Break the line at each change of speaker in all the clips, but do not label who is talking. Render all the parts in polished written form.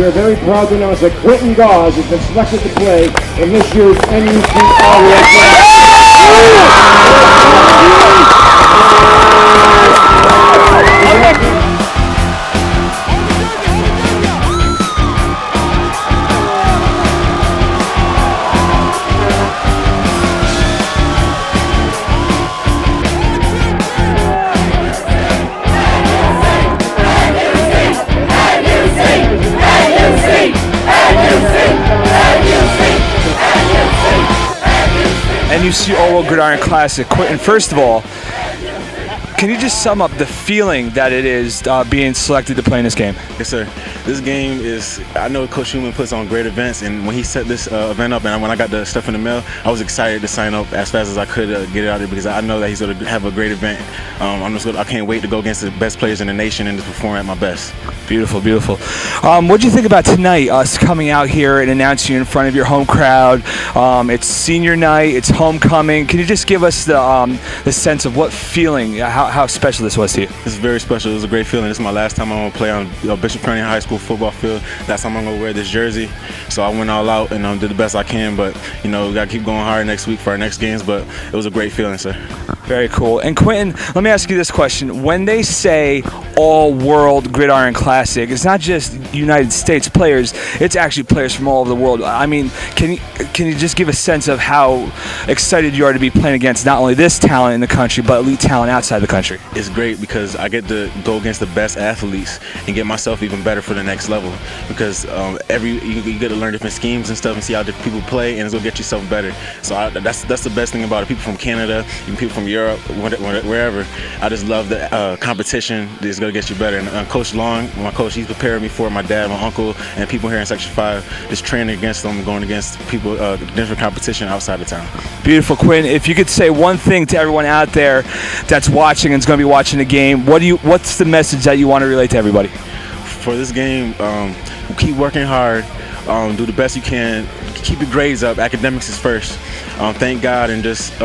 we are very proud to announce that Quentin Gause has been selected to play in this year's
NUC All-World Gridiron Classic. Quentin, first of all, can you just sum up the feeling that it is being selected to play in this game?
Yes, sir. This game is, I know Coach Schumann puts on great events, and when he set this event up and when I got the stuff in the mail, I was excited to sign up as fast as I could get it out there because I know that he's going to have a great event. I can't wait to go against the best players in the nation and to perform at my best.
Beautiful, beautiful. What do you think about tonight, us coming out here and announcing you in front of your home crowd? It's senior night, it's homecoming. Can you just give us the sense of what feeling, how special this was to you?
This is very special. It was a great feeling. This is my last time I'm going to play on Bishop Kearney High School football field. Last time I'm going to wear this jersey. So I went all out and did the best I can, but we got to keep going hard next week for our next games, but it was a great feeling, sir.
Very cool. And Quentin, let me ask you this question. When they say all-world Gridiron Classic, it's not just United States players, it's actually players from all over the world. I mean, can you just give a sense of how excited you are to be playing against not only this talent in the country, but elite talent outside the country?
It's great because I get to go against the best athletes and get myself even better for the next level because you get to learn different schemes and stuff and see how different people play, and it's going to get yourself better. So that's the best thing about it. People from Canada, even people from Europe, wherever. I just love the competition that's going to get you better. And Coach Long, my coach, he's prepared me for it. My dad, my uncle, and people here in Section 5 just training against them, going against people, different competition outside of town.
Beautiful, Quentin. If you could say one thing to everyone out there that's watching and is going to be watching the game, what's the message that you want to relay to everybody?
For this game, keep working hard, do the best you can, keep your grades up. Academics is first. Thank God, and just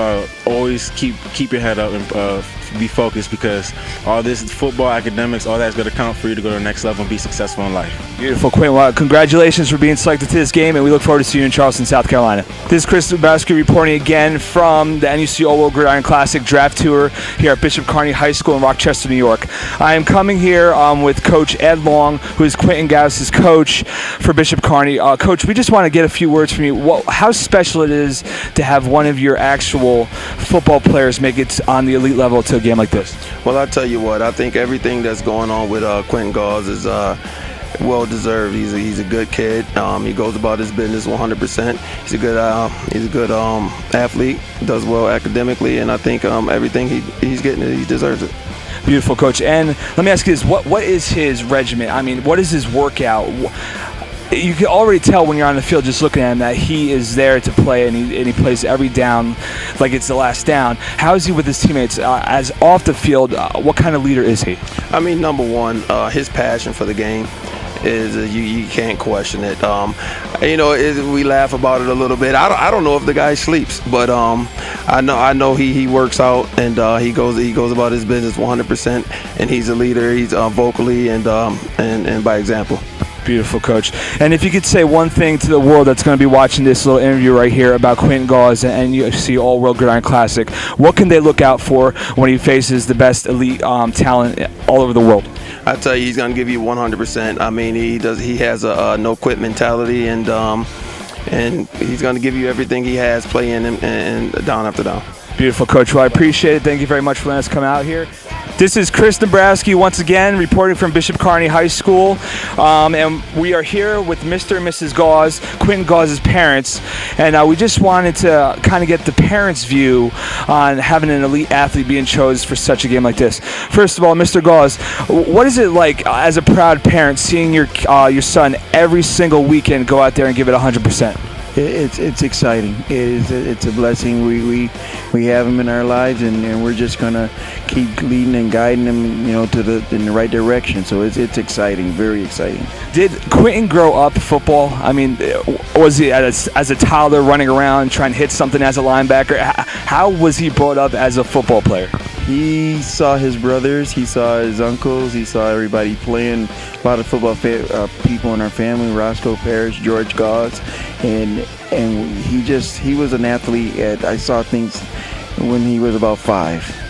always keep your head up and be focused because all this football, academics, all that's going to count for you to go to the next level and be successful in life.
Beautiful, Quentin. Well, congratulations for being selected to this game, and we look forward to seeing you in Charleston, South Carolina. This is Chris Nebraska reporting again from the NUC All-World Gridiron Classic Draft Tour here at Bishop Kearney High School in Rochester, New York. I am coming here with Coach Ed Long, who is Quentin Gause's coach for Bishop Kearney. Coach, we just want to get a few words from you. How special it is to have one of your actual football players make it on the elite level to a game like this?
Well, I tell you what, I think everything that's going on with Quentin Gause is well deserved. He's a good kid. He goes about his business 100%. He's a good athlete. Does well academically, and I think everything he's getting, he deserves it.
Beautiful, Coach. And let me ask you this: what is his regimen? I mean, what is his workout? You can already tell when you're on the field just looking at him that he is there to play, and he plays every down like it's the last down. How is he with his teammates? As off the field, what kind of leader is he?
I mean, number one, his passion for the game is you can't question it. We laugh about it a little bit. I don't know if the guy sleeps, but I know he works out and he goes about his business 100%, and he's a leader. He's vocally and by example.
Beautiful, Coach. And if you could say one thing to the world that's going to be watching this little interview right here about Quentin Gause and NUC All-World Gridiron Classic, what can they look out for when he faces the best elite talent all over the world?
I tell you, he's going to give you 100%. I mean, he has a no-quit mentality, and he's going to give you everything he has, playing and down after down.
Beautiful, Coach. Well, I appreciate it. Thank you very much for letting us come out here. This is Chris Nebraska once again reporting from Bishop Kearney High School, and we are here with Mr. and Mrs. Gause, Quentin Gause's parents, and we just wanted to kind of get the parents' view on having an elite athlete being chosen for such a game like this. First of all, Mr. Gause, what is it like as a proud parent seeing your son every single weekend go out there and give it 100%?
It's exciting. It's a blessing. We have him in our lives, and we're just gonna keep leading and guiding him, in the right direction. So it's exciting, very exciting.
Did Quentin grow up football? I mean, was he as a toddler running around trying to hit something as a linebacker? How was he brought up as a football player?
he saw his brothers, he saw his uncles, he saw everybody playing. A lot of football people in our family, Roscoe Parrish, George Gause, and he was an athlete. I saw things when he was about 5.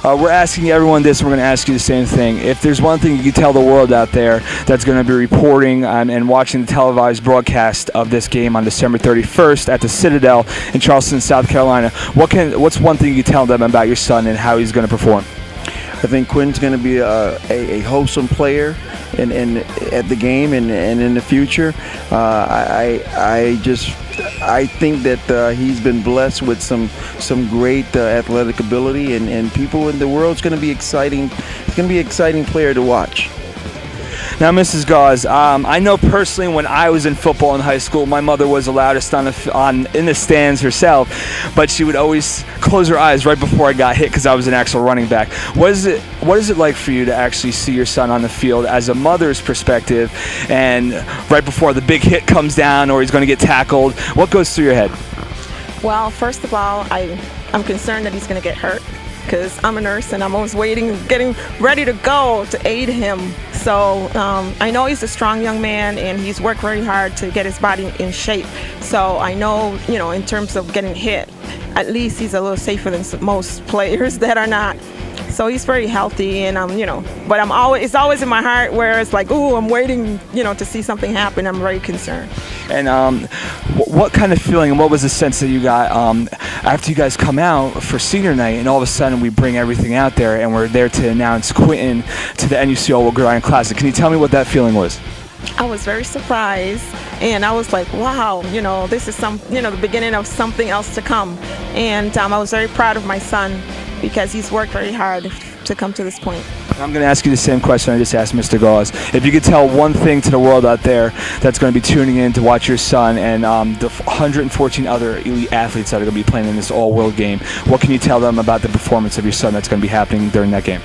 We're asking everyone this, and we're going to ask you the same thing. If there's one thing you can tell the world out there that's going to be reporting and watching the televised broadcast of this game on December 31st at the Citadel in Charleston, South Carolina, what's one thing you can tell them about your son and how he's going to perform?
I think Quentin's going to be a wholesome player at the game and in the future. I think that he's been blessed with some great athletic ability, and people in the world. It's going to be exciting. It's going to be an exciting player to watch.
Now, Mrs. Gause, I know personally when I was in football in high school, my mother was the loudest in the stands herself, but she would always close her eyes right before I got hit because I was an actual running back. What is it like for you to actually see your son on the field as a mother's perspective, and right before the big hit comes down or he's going to get tackled? What goes through your head?
Well, first of all, I'm concerned that he's going to get hurt, because I'm a nurse and I'm always getting ready to go to aid him. So I know he's a strong young man and he's worked very hard to get his body in shape. So I know, in terms of getting hit, at least he's a little safer than most players that are not. So he's very healthy, and but it's always in my heart where it's like, ooh, I'm waiting, to see something happen. I'm very concerned.
And what kind of feeling and what was the sense that you got after you guys come out for senior night, and all of a sudden we bring everything out there and we're there to announce Quentin to the NUCO Gridiron Classic? Can you tell me what that feeling was?
I was very surprised, and I was like, wow, this is the beginning of something else to come. And I was very proud of my son because he's worked very hard to come to this point.
I'm going to ask you the same question I just asked Mr. Gause. If you could tell one thing to the world out there that's going to be tuning in to watch your son and the 114 other elite athletes that are going to be playing in this all-world game, what can you tell them about the performance of your son that's going to be happening during that game?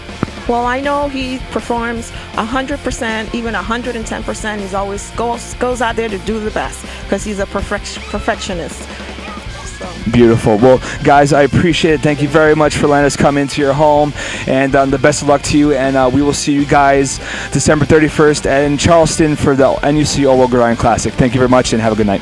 Well, I know he performs 100%, even 110%. He's always goes out there to do the best because he's a perfectionist.
Beautiful. Well, guys, I appreciate it. Thank you very much for letting us come into your home, and the best of luck to you. And we will see you guys December 31st in Charleston for the NUCO Gridiron Classic. Thank you very much, and have a good night.